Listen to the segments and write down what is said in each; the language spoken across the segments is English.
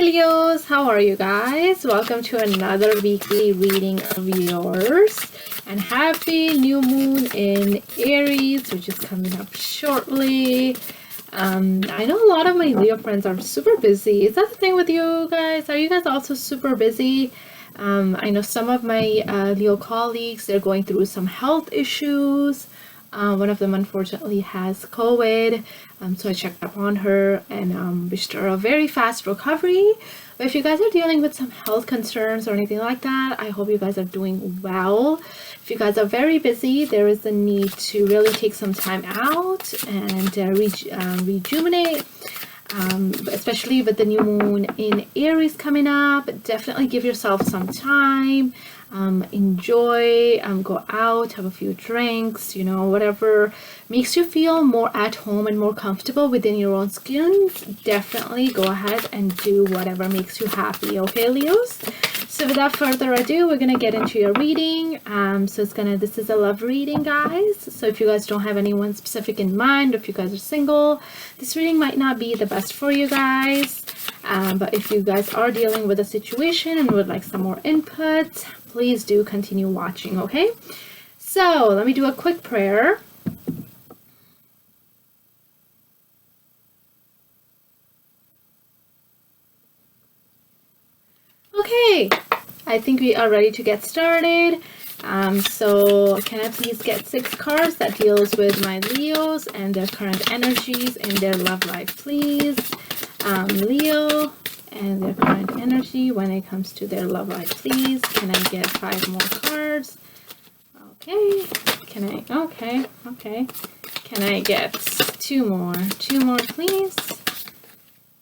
Leos, how are you guys? Welcome to another weekly reading of yours, and happy new moon in Aries, which is coming up shortly. I know a lot of my Leo friends are super busy. Is that the thing with you guys? Are you guys also super busy? I know some of my Leo colleagues, they're going through some health issues. One of them unfortunately has COVID, so I checked up on her and wished her a very fast recovery. But if you guys are dealing with some health concerns or anything like that, I hope you guys are doing well. If you guys are very busy, there is a need to really take some time out and rejuvenate, especially with the new moon in Aries coming up. Definitely give yourself some time. Enjoy, go out, have a few drinks, whatever makes you feel more at home and more comfortable within your own skin. Definitely go ahead and do whatever makes you happy, okay, Leos? So without further ado, we're gonna get into your reading. This is a love reading, guys. So if you guys don't have anyone specific in mind, or if you guys are single, this reading might not be the best for you guys. But if you guys are dealing with a situation and would like some more input, please do continue watching, okay? So let me do a quick prayer. Okay, I think we are ready to get started. So can I please get 6 cards that deals with my Leos and their current energies in their love life, please? Leo and their current energy when it comes to their love life, please. Can I get 5 more cards? Okay. Okay. Can I get 2 more? 2 more, please.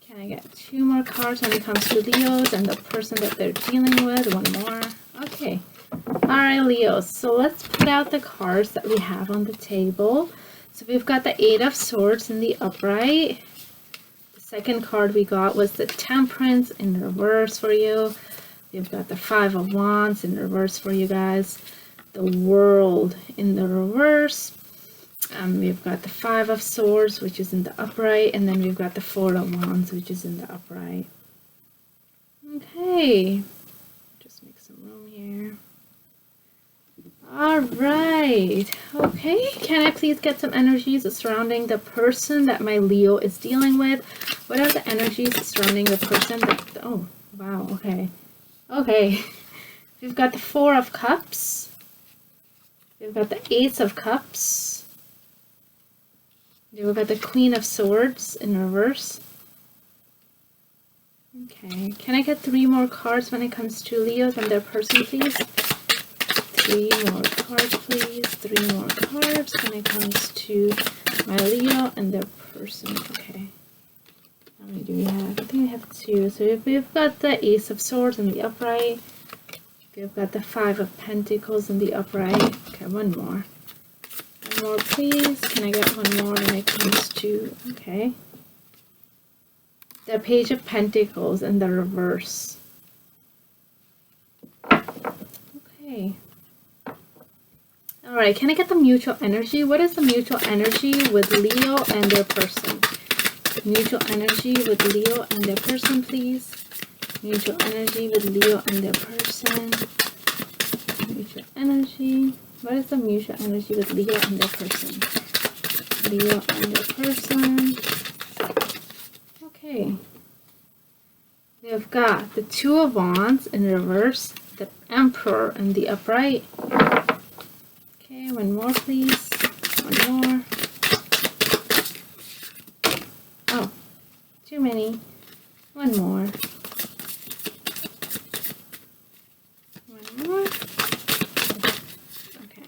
Can I get 2 more cards when it comes to Leos and the person that they're dealing with? 1 more. Okay. All right, Leos. So let's put out the cards that we have on the table. So we've got the 8 of Swords in the upright. Second card we got was the Temperance in reverse for you. We've got the 5 of Wands in reverse for you guys. The World in the reverse. We've got the 5 of Swords, which is in the upright. And then we've got the 4 of Wands, which is in the upright. Okay. Just make some room here. All right. Okay. Can I please get some energies surrounding the person that my Leo is dealing with? What are the energies surrounding the person that... Oh, wow. Okay. Okay. We've got the 4 of Cups. We've got the Ace of Cups. We've got the Queen of Swords in reverse. Okay. Can I get 3 more cards when it comes to Leos and their person, please? 3 more cards, please. 3 more cards when it comes to my Leo and their person. Okay. How many do we have? I think we have 2. So we've got the Ace of Swords in the upright. We've got the 5 of Pentacles in the upright. Okay, 1 more. 1 more, please. Can I get 1 more when it comes to... Okay. The Page of Pentacles in the reverse. Okay. Alright, can I get the mutual energy? What is the mutual energy with Leo and their person? Mutual energy with Leo and their person, please. Mutual energy with Leo and their person. Mutual energy. What is the mutual energy with Leo and their person? Leo and their person. Okay. We've got the 2 of Wands in reverse. The Emperor in the upright. Okay, 1 more, please. 1 more. Oh, too many. 1 more. 1 more. Okay.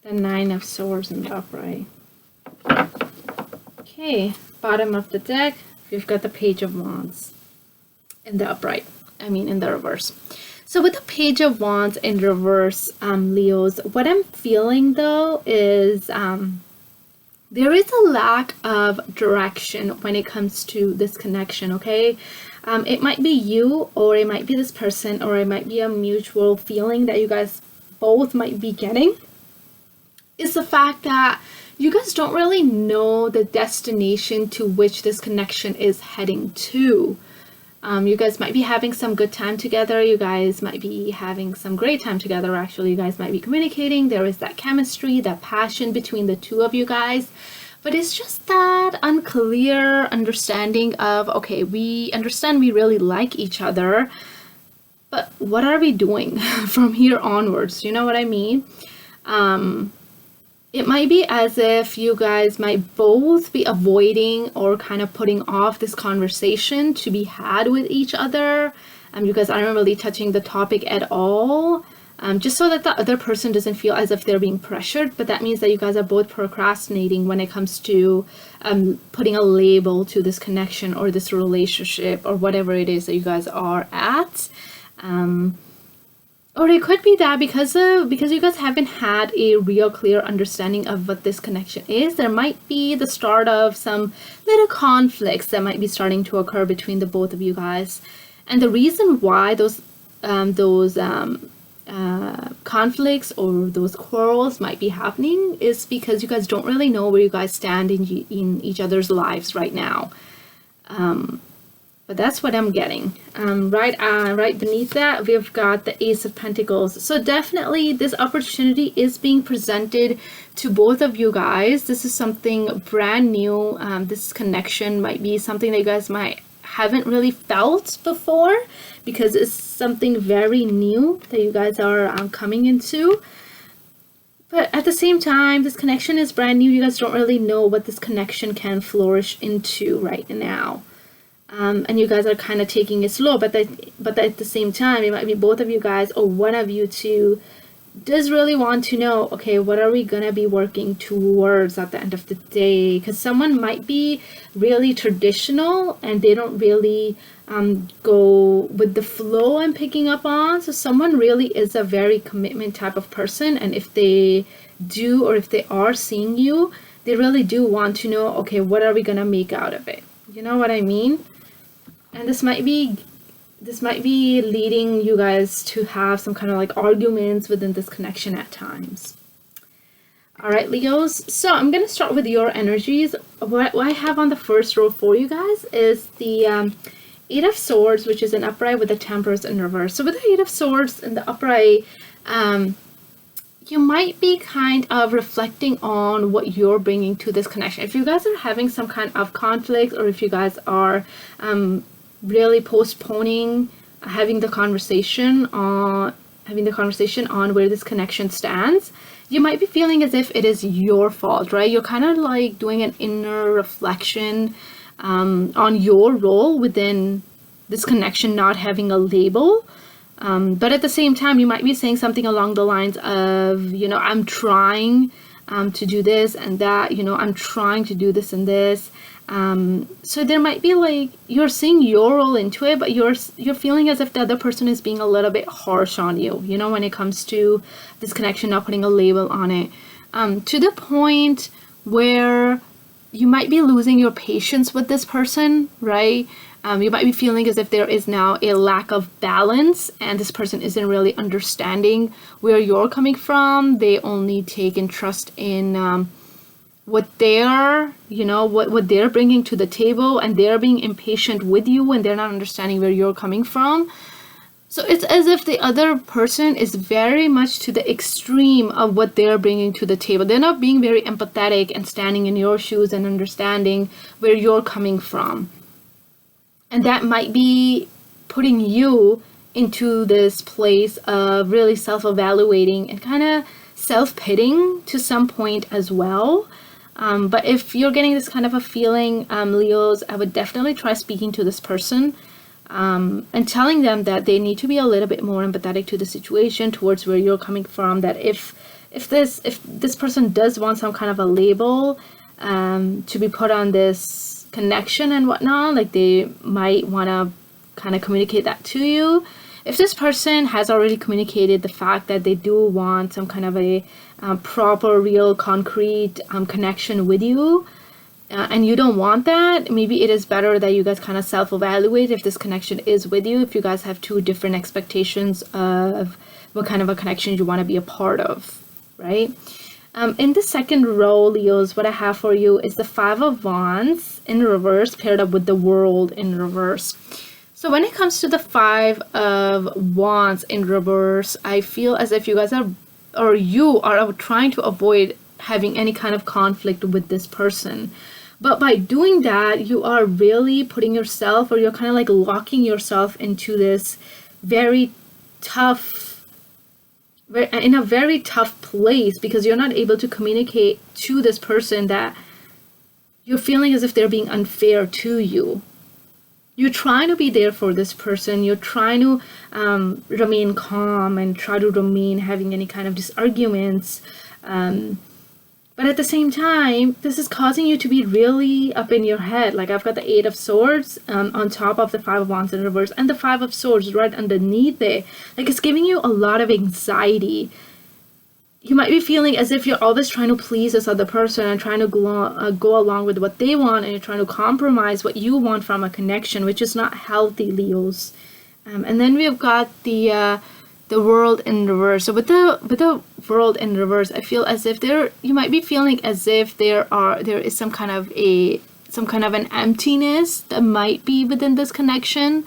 The 9 of Swords in the upright. Okay, bottom of the deck, we've got the Page of Wands in the upright. In the reverse. So with the Page of Wands in reverse, Leos, what I'm feeling though is there is a lack of direction when it comes to this connection, okay? It might be you, or it might be this person, or it might be a mutual feeling that you guys both might be getting. It's the fact that you guys don't really know the destination to which this connection is heading to. You guys might be having some good time together. You guys might be having some great time together. Actually, you guys might be communicating. There is that chemistry, that passion between the two of you guys. But it's just that unclear understanding of, okay, we understand we really like each other, but what are we doing from here onwards? You know what I mean? It might be as if you guys might both be avoiding or kind of putting off this conversation to be had with each other. You guys aren't really touching the topic at all, just so that the other person doesn't feel as if they're being pressured. But that means that you guys are both procrastinating when it comes to putting a label to this connection or this relationship or whatever it is that you guys are at. Or it could be that because you guys haven't had a real clear understanding of what this connection is, there might be the start of some little conflicts that might be starting to occur between the both of you guys. And the reason why those conflicts or those quarrels might be happening is because you guys don't really know where you guys stand in each other's lives right now. But that's what I'm getting. Right beneath that, we've got the Ace of Pentacles. So definitely this opportunity is being presented to both of you guys. This is something brand new. This connection might be something that you guys haven't really felt before, because it's something very new that you guys are coming into. But at the same time, this connection is brand new. You guys don't really know what this connection can flourish into right now. And you guys are kind of taking it slow, but at the same time, it might be both of you guys or one of you two does really want to know, okay, what are we gonna be working towards at the end of the day? Because someone might be really traditional and they don't really go with the flow I'm picking up on. So someone really is a very commitment type of person, and if they do, or if they are seeing you, they really do want to know, okay, what are we gonna make out of it? You know what I mean? And this might be leading you guys to have some kind of like arguments within this connection at times. All right, Leos. So I'm going to start with your energies. What I have on the first row for you guys is the Eight of Swords, which is an upright with the Temperance in reverse. So with the Eight of Swords in the upright, you might be kind of reflecting on what you're bringing to this connection. If you guys are having some kind of conflict, or if you guys are really postponing having the conversation on where this connection stands, you might be feeling as if it is your fault, right? You're kind of like doing an inner reflection on your role within this connection not having a label. But at the same time, you might be saying something along the lines of, you know, I'm trying to do this and that, you know, I'm trying to do this and this. So there might be like, you're seeing your role into it, but you're feeling as if the other person is being a little bit harsh on you, you know, when it comes to this connection, not putting a label on it, to the point where you might be losing your patience with this person, right? You might be feeling as if there is now a lack of balance and this person isn't really understanding where you're coming from. They only take and trust in what they're, you know, what they're bringing to the table, and they're being impatient with you and they're not understanding where you're coming from. So it's as if the other person is very much to the extreme of what they're bringing to the table. They're not being very empathetic and standing in your shoes and understanding where you're coming from. And that might be putting you into this place of really self-evaluating and kind of self-pitying to some point as well. But if you're getting this kind of a feeling, Leos, I would definitely try speaking to this person and telling them that they need to be a little bit more empathetic to the situation, towards where you're coming from. That if this person does want some kind of a label to be put on this connection and whatnot, like they might want to kind of communicate that to you. If this person has already communicated the fact that they do want some kind of a proper, real, concrete connection with you, and you don't want that, maybe it is better that you guys kind of self-evaluate if this connection is with you, if you guys have two different expectations of what kind of a connection you want to be a part of, right? In the second row, Leos, what I have for you is the Five of Wands in reverse paired up with the World in reverse. So when it comes to the Five of Wands in reverse, I feel as if you guys are, or you are trying to avoid having any kind of conflict with this person. But by doing that, you are really putting yourself, or you're kind of like locking yourself into this very tough, in a very tough place, because you're not able to communicate to this person that you're feeling as if they're being unfair to you. You're trying to be there for this person. You're trying to remain calm and try to remain having any kind of disarguments. But at the same time, this is causing you to be really up in your head. Like I've got the Eight of Swords on top of the Five of Wands in reverse, and the Five of Swords right underneath it. Like it's giving you a lot of anxiety. You might be feeling as if you're always trying to please this other person and trying to go along with what they want, and you're trying to compromise what you want from a connection, which is not healthy, Leos. And then we've got the World in reverse. So with the World in reverse, I feel as if you might be feeling as if there is some kind of an emptiness that might be within this connection.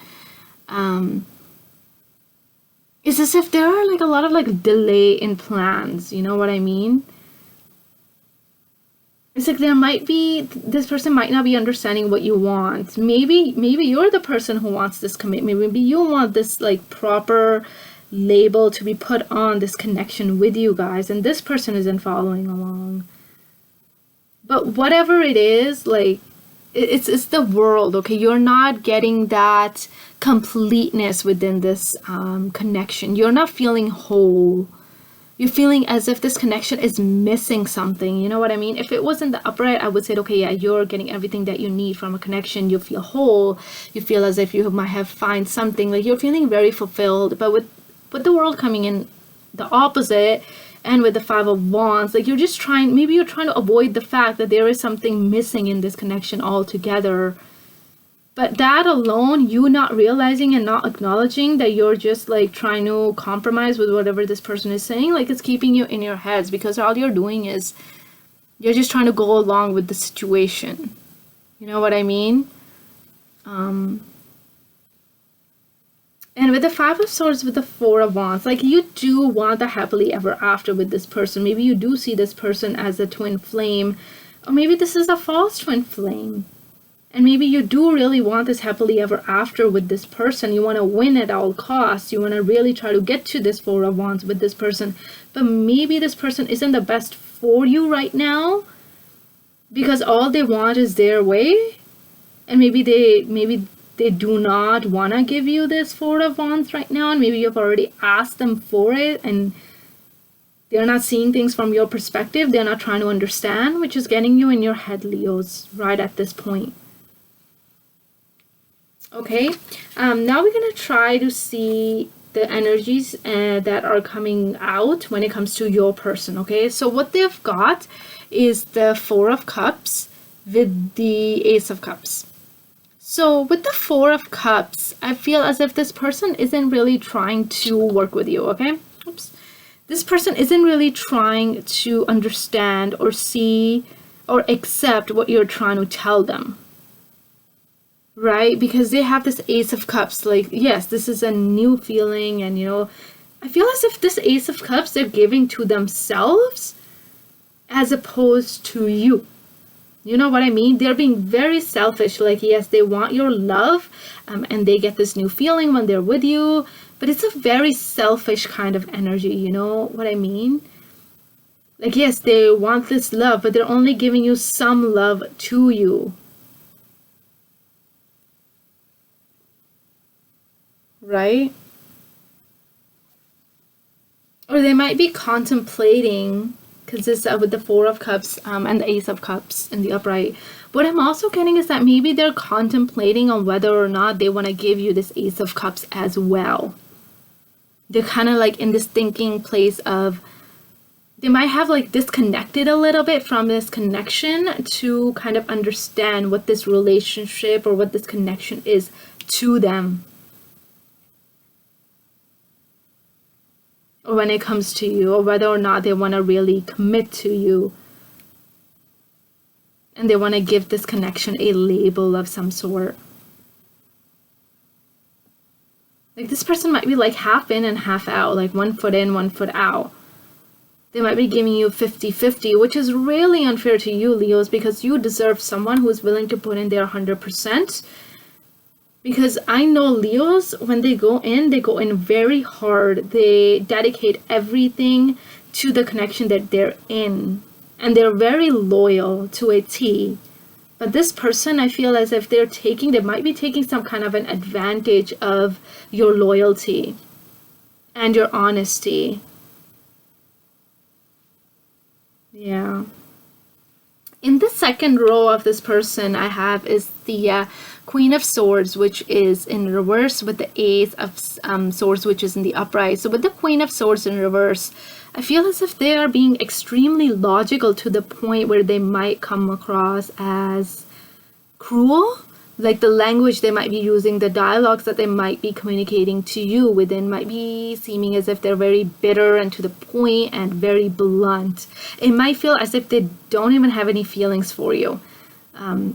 It's as if there are like a lot of like delay in plans, you know what I mean? It's like this person might not be understanding what you want. Maybe you're the person who wants this commitment. Maybe you want this like proper label to be put on this connection with you guys, and this person isn't following along. But whatever it is, like it's the world, okay? You're not getting that completeness within this connection. You're not feeling whole. You're feeling as if this connection is missing something, you know what I mean? If it wasn't the upright, I would say, okay, yeah, you're getting everything that you need from a connection. You feel whole. You feel as if you might have found something, like you're feeling very fulfilled. But with the world coming in the opposite, and with the Five of Wands, like you're trying to avoid the fact that there is something missing in this connection altogether. But that alone, you not realizing and not acknowledging that you're just like trying to compromise with whatever this person is saying, like it's keeping you in your heads, because all you're doing is you're just trying to go along with the situation. You know what I mean? And with the Five of Swords, with the Four of Wands, like you do want the happily ever after with this person. Maybe you do see this person as a twin flame, or maybe this is a false twin flame. And maybe you do really want this happily ever after with this person. You want to win at all costs. You want to really try to get to this Four of Wands with this person. But maybe this person isn't the best for you right now, because all they want is their way. And maybe they do not want to give you this Four of Wands right now, and maybe you've already asked them for it, and they're not seeing things from your perspective. They're not trying to understand, which is getting you in your head, Leos, right at this point. Okay, now we're going to try to see the energies that are coming out when it comes to your person, okay? So what they've got is the Four of Cups with the Ace of Cups. So with the Four of Cups, I feel as if this person isn't really trying to work with you, okay? Oops. This person isn't really trying to understand or see or accept what you're trying to tell them, right? Because they have this Ace of Cups, like, yes, this is a new feeling, and, you know, I feel as if this Ace of Cups, they're giving to themselves as opposed to you. You know what I mean? They're being very selfish. Like, yes, they want your love, and they get this new feeling when they're with you, but it's a very selfish kind of energy. You know what I mean? Like, yes, they want this love, but they're only giving you some love to you. Right? Or they might be contemplating, because this with the Four of Cups and the Ace of Cups in the upright. What I'm also getting is that maybe they're contemplating on whether or not they want to give you this Ace of Cups as well. They're kind of like in this thinking place of, they might have like disconnected a little bit from this connection to kind of understand what this relationship or what this connection is to them. when it comes to you, or whether or not they want to really commit to you. And they want to give this connection a label of some sort. Like this person might be like half in and half out, like 1 foot in, 1 foot out. They might be giving you 50-50, which is really unfair to you, Leos, because you deserve someone who's willing to put in their 100%. Because I know Leos, when they go in very hard. They dedicate everything to the connection that they're in. And they're very loyal to a T. But this person, I feel as if they might be taking some kind of an advantage of your loyalty and your honesty. Yeah. In the second row of this person I have is the Queen of Swords, which is in reverse, with the Ace of Swords, which is in the upright. So with the Queen of Swords in reverse, I feel as if they are being extremely logical to the point where they might come across as cruel. Like the language they might be using, the dialogues that they might be communicating to you within might be seeming as if they're very bitter and to the point and very blunt. It might feel as if they don't even have any feelings for you.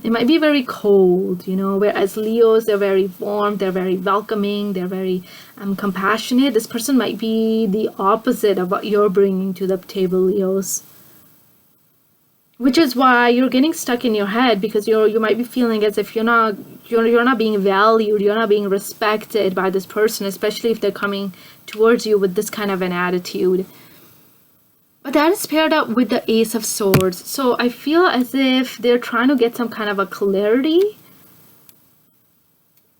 It might be very cold, you know, whereas Leos, they're very warm, they're very welcoming, they're very compassionate. This person might be the opposite of what you're bringing to the table, Leos. Which is why you're getting stuck in your head, because you might be feeling as if you're not being valued, you're not being respected by this person, especially if they're coming towards you with this kind of an attitude. But that is paired up with the Ace of Swords. So I feel as if they're trying to get some kind of a clarity.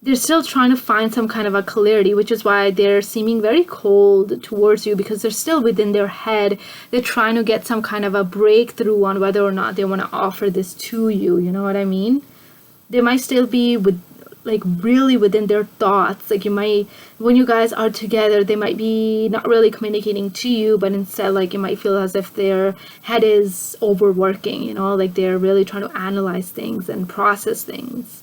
They're still trying to find some kind of a clarity, which is why they're seeming very cold towards you, because they're still within their head. They're trying to get some kind of a breakthrough on whether or not they want to offer this to you. You know what I mean? They might still be really within their thoughts. Like when you guys are together, they might be not really communicating to you, but instead, like, you might feel as if their head is overworking, you know, like they're really trying to analyze things and process things.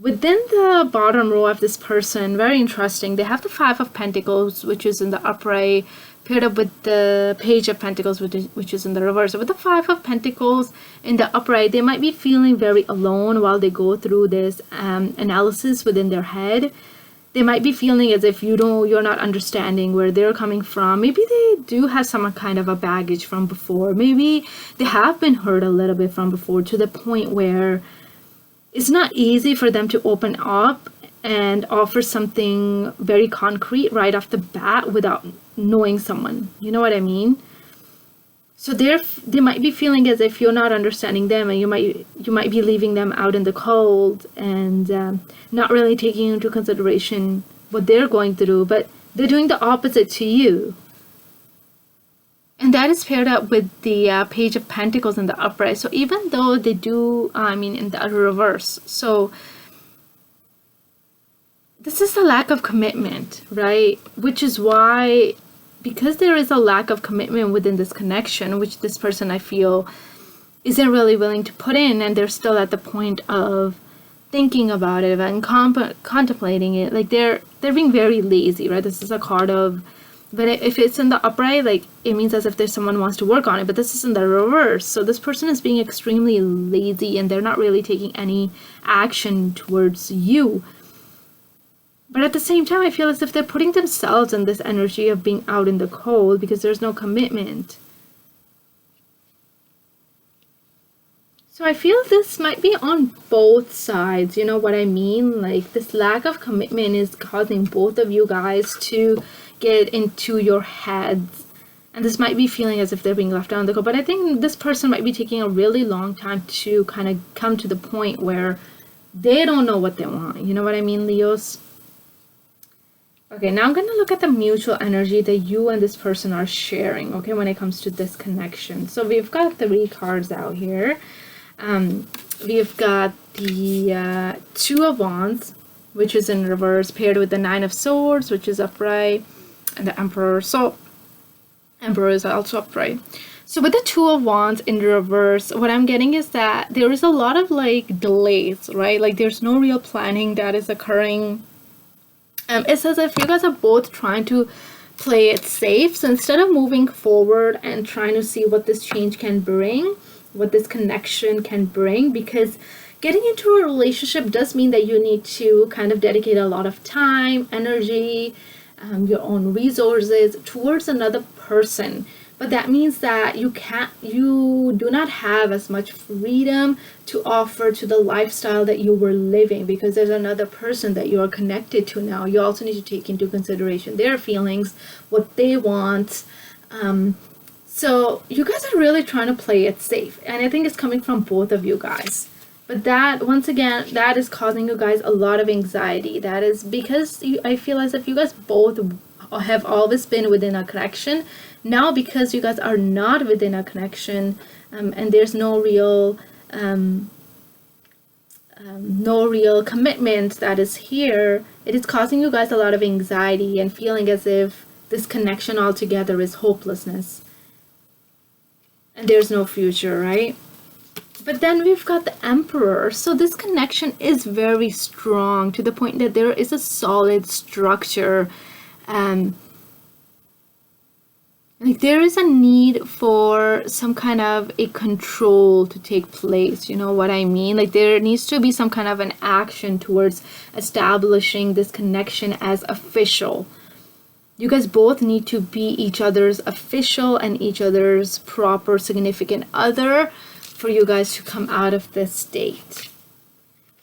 Within the bottom row of this person, very interesting, they have the Five of Pentacles, which is in the upright, paired up with the Page of Pentacles, which is in the reverse. So with the Five of Pentacles in the upright, they might be feeling very alone while they go through this analysis within their head. They might be feeling as if you're not understanding where they're coming from. Maybe they do have some kind of a baggage from before. Maybe they have been hurt a little bit from before, to the point where it's not easy for them to open up and offer something very concrete right off the bat without knowing someone. You know what I mean? So they might be feeling as if you're not understanding them, and you might be leaving them out in the cold and not really taking into consideration what they're going through, but they're doing the opposite to you. And that is paired up with the Page of Pentacles in the upright. So even though they do, in the reverse. So this is a lack of commitment, right? Which is why, because there is a lack of commitment within this connection, which this person, I feel, isn't really willing to put in, and they're still at the point of thinking about it and contemplating it. Like they're being very lazy, right? This is a card of, but if it's in the upright, like, it means as if there's someone who wants to work on it. But this is in the reverse. So this person is being extremely lazy, and they're not really taking any action towards you. But at the same time, I feel as if they're putting themselves in this energy of being out in the cold because there's no commitment. So I feel this might be on both sides. You know what I mean? Like, this lack of commitment is causing both of you guys to get into your heads, and this might be feeling as if they're being left out in the cold. But I think this person might be taking a really long time to kind of come to the point where they don't know what they want. You know what I mean, Leos? Okay, now I'm going to look at the mutual energy that you and this person are sharing, okay, when it comes to this connection. So we've got 3 cards out here. We've got the Two of Wands, which is in reverse, paired with the Nine of Swords, which is upright, and the Emperor. So Emperor is also upright. So with the Two of Wands in reverse, what I'm getting is that there is a lot of like delays, right? Like there's no real planning that is occurring. It's as if you guys are both trying to play it safe. So instead of moving forward and trying to see what this change can bring, what this connection can bring, because getting into a relationship does mean that you need to kind of dedicate a lot of time, energy, your own resources towards another person. But that means that you do not have as much freedom to offer to the lifestyle that you were living, because there's another person that you are connected to now. You also need to take into consideration their feelings, what they want. So you guys are really trying to play it safe. And I think it's coming from both of you guys. But that, once again, that is causing you guys a lot of anxiety. That is because I feel as if you guys both have always been within a connection. Now, because you guys are not within a connection, and there's no real commitment that is here, it is causing you guys a lot of anxiety and feeling as if this connection altogether is hopelessness. And there's no future, right? But then we've got the Emperor. So this connection is very strong to the point that there is a solid structure. Like there is a need for some kind of a control to take place. You know what I mean? Like there needs to be some kind of an action towards establishing this connection as official. You guys both need to be each other's official and each other's proper significant other for you guys to come out of this state.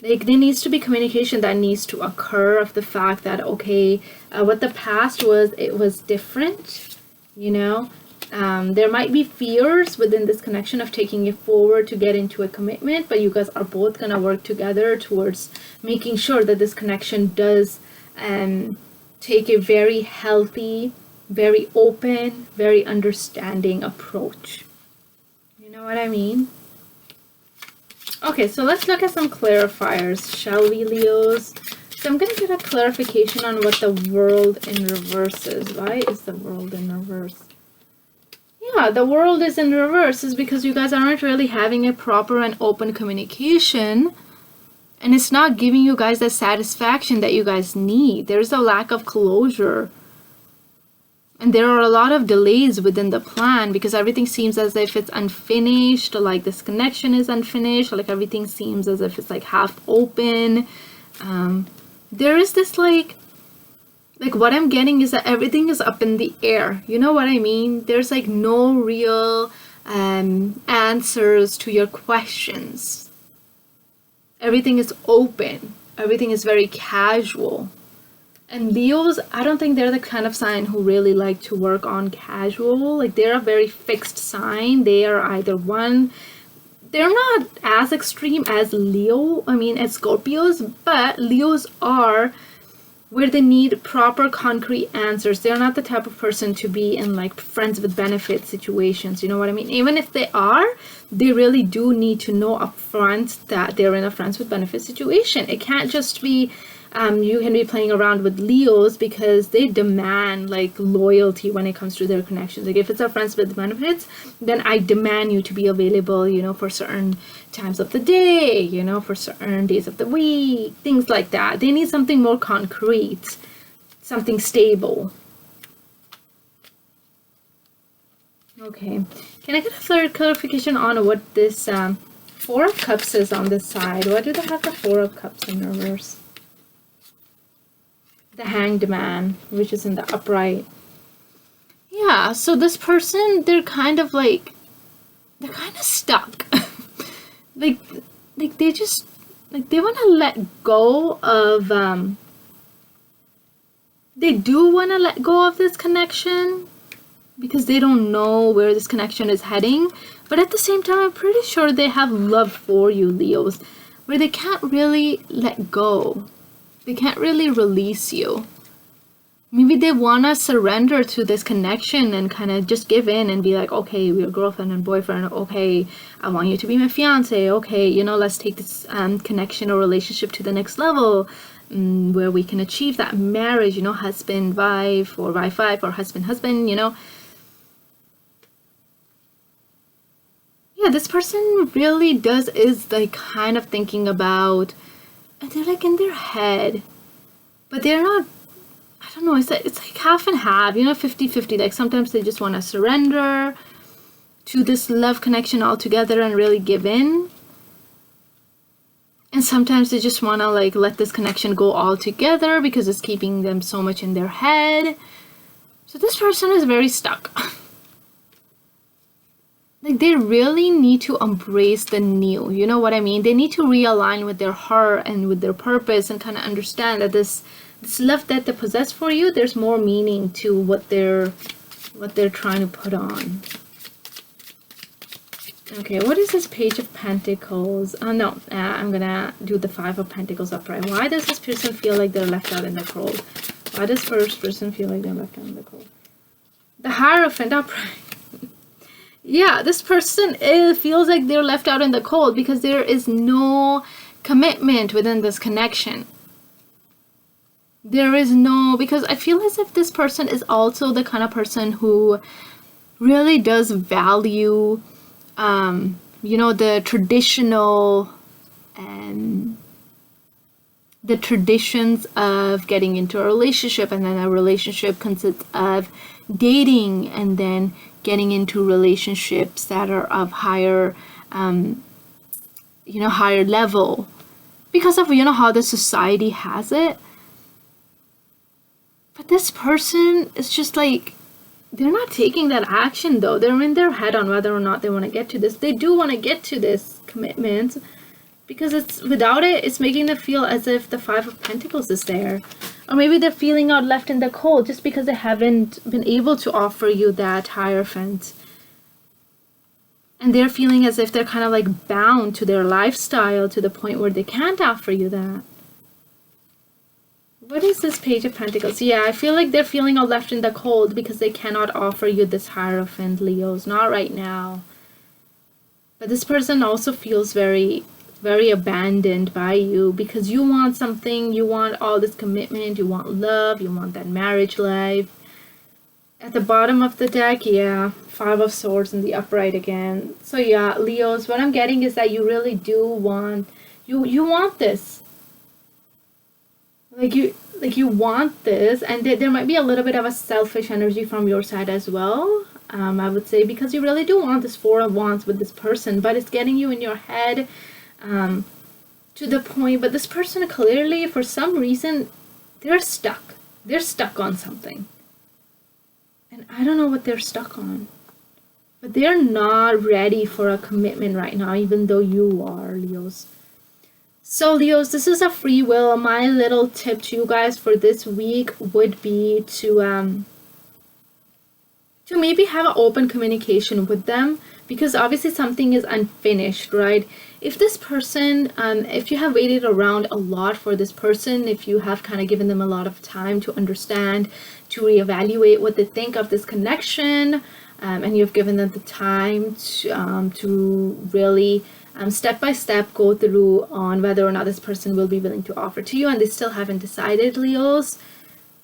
Like there needs to be communication that needs to occur of the fact that, okay, what the past was, it was different. You know, there might be fears within this connection of taking it forward to get into a commitment, but you guys are both going to work together towards making sure that this connection does take a very healthy, very open, very understanding approach. You know what I mean? Okay, so let's look at some clarifiers, shall we, Leos? So I'm going to get a clarification on what the world in reverse is. Why is the world in reverse? Yeah, the world is in reverse is because you guys aren't really having a proper and open communication. And it's not giving you guys the satisfaction that you guys need. There's a lack of closure. And there are a lot of delays within the plan because everything seems as if it's unfinished, or like this connection is unfinished, or like everything seems as if it's like half open. There is this like what I'm getting is that everything is up in the air. You know what I mean? There's like no real answers to your questions. Everything is open. Everything is very casual. And Leos, I don't think they're the kind of sign who really like to work on casual. Like they're a very fixed sign. They are either one. They're not as extreme as as Scorpios, but Leos are where they need proper concrete answers. They're not the type of person to be in like friends with benefits situations. You know what I mean? Even if they are, they really do need to know upfront that they're in a friends with benefits situation. It can't just be you can be playing around with Leos because they demand like loyalty when it comes to their connections. Like if it's a friends with benefits, then I demand you to be available, you know, for certain times of the day, you know, for certain days of the week, things like that. They need something more concrete, something stable. Okay, can I get a third clarification on what this Four of Cups is on this side? Why do they have the Four of Cups in reverse? The Hanged Man, which is in the upright. Yeah, so this person, they're kind of stuck. like they just, like they want to let go of, they do want to let go of this connection because they don't know where this connection is heading. But at the same time, I'm pretty sure they have love for you, Leos, where they can't really let go. They can't really release you. Maybe they want to surrender to this connection and kind of just give in and be like, okay, we're girlfriend and boyfriend. Okay, I want you to be my fiance. Okay, you know, let's take this connection or relationship to the next level where we can achieve that marriage, you know, husband-wife or wife-wife or husband-husband, you know. Yeah, this person really is like kind of thinking about, and they're like in their head, but they're not, I don't know, it's like half and half, 50-50. Like sometimes they just want to surrender to this love connection altogether and really give in. And sometimes they just want to like let this connection go altogether because it's keeping them so much in their head. So this person is very stuck. Like they really need to embrace the new, you know what I mean? They need to realign with their heart and with their purpose and kind of understand that this love that they possess for you, there's more meaning to what they're trying to put on. Okay, what is this Page of Pentacles? No, I'm gonna do the Five of Pentacles upright. Why does this person feel like they're left out in the cold? Why does first person feel like they're left out in the cold? The Hierophant upright. Yeah, this person feels like they're left out in the cold because there is no commitment within this connection. There is no, because I feel as if this person is also the kind of person who really does value, the traditional and the traditions of getting into a relationship, and then a relationship consists of dating and then getting into relationships that are of higher, higher level because of, how the society has it. But this person is just like, they're not taking that action though. They're in their head on whether or not they want to get to this. They do want to get to this commitment because without it, it's making them feel as if the Five of Pentacles is there. Or maybe they're feeling out left in the cold just because they haven't been able to offer you that Hierophant. And they're feeling as if they're kind of like bound to their lifestyle to the point where they can't offer you that. What is this Page of Pentacles? Yeah, I feel like they're feeling all left in the cold because they cannot offer you this Hierophant, Leos. Not right now. But this person also feels very, very abandoned by you because you want something. You want all this commitment. You want love. You want that marriage life. At the bottom of the deck, yeah, Five of Swords in the upright again. So yeah, Leos, what I'm getting is that you really do want, you want this. Like you want this, and there might be a little bit of a selfish energy from your side as well, I would say, because you really do want this Four of Wands with this person, but it's getting you in your head to the point. But this person clearly, for some reason, they're stuck. They're stuck on something. And I don't know what they're stuck on. But they're not ready for a commitment right now, even though you are, Leos. So Leos, this is a free will. My little tip to you guys for this week would be to maybe have an open communication with them, because obviously something is unfinished, right? If this person, if you have waited around a lot for this person, if you have kind of given them a lot of time to understand, to reevaluate what they think of this connection, and you've given them the time to really step by step go through on whether or not this person will be willing to offer to you, and they still haven't decided, Leos,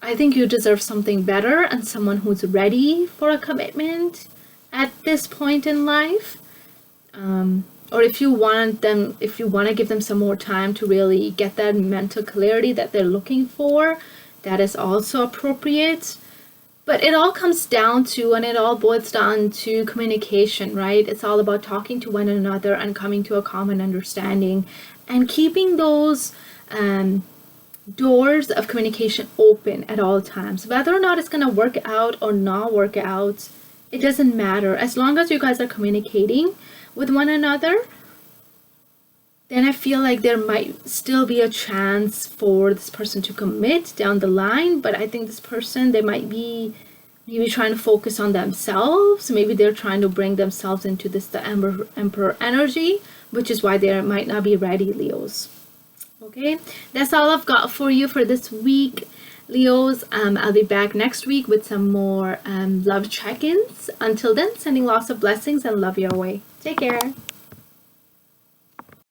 I think you deserve something better and someone who's ready for a commitment at this point in life. Or if you want to give them some more time to really get that mental clarity that they're looking for, that is also appropriate. But it all comes down to, and it all boils down to communication, right? It's all about talking to one another and coming to a common understanding and keeping those doors of communication open at all times. Whether or not it's going to work out or not work out, it doesn't matter. As long as you guys are communicating with one another, then I feel like there might still be a chance for this person to commit down the line. But I think this person, they might be maybe trying to focus on themselves. Maybe they're trying to bring themselves into the Emperor energy, which is why they might not be ready, Leos. Okay, that's all I've got for you for this week, Leos. I'll be back next week with some more love check-ins. Until then, sending lots of blessings and love your way. Take care.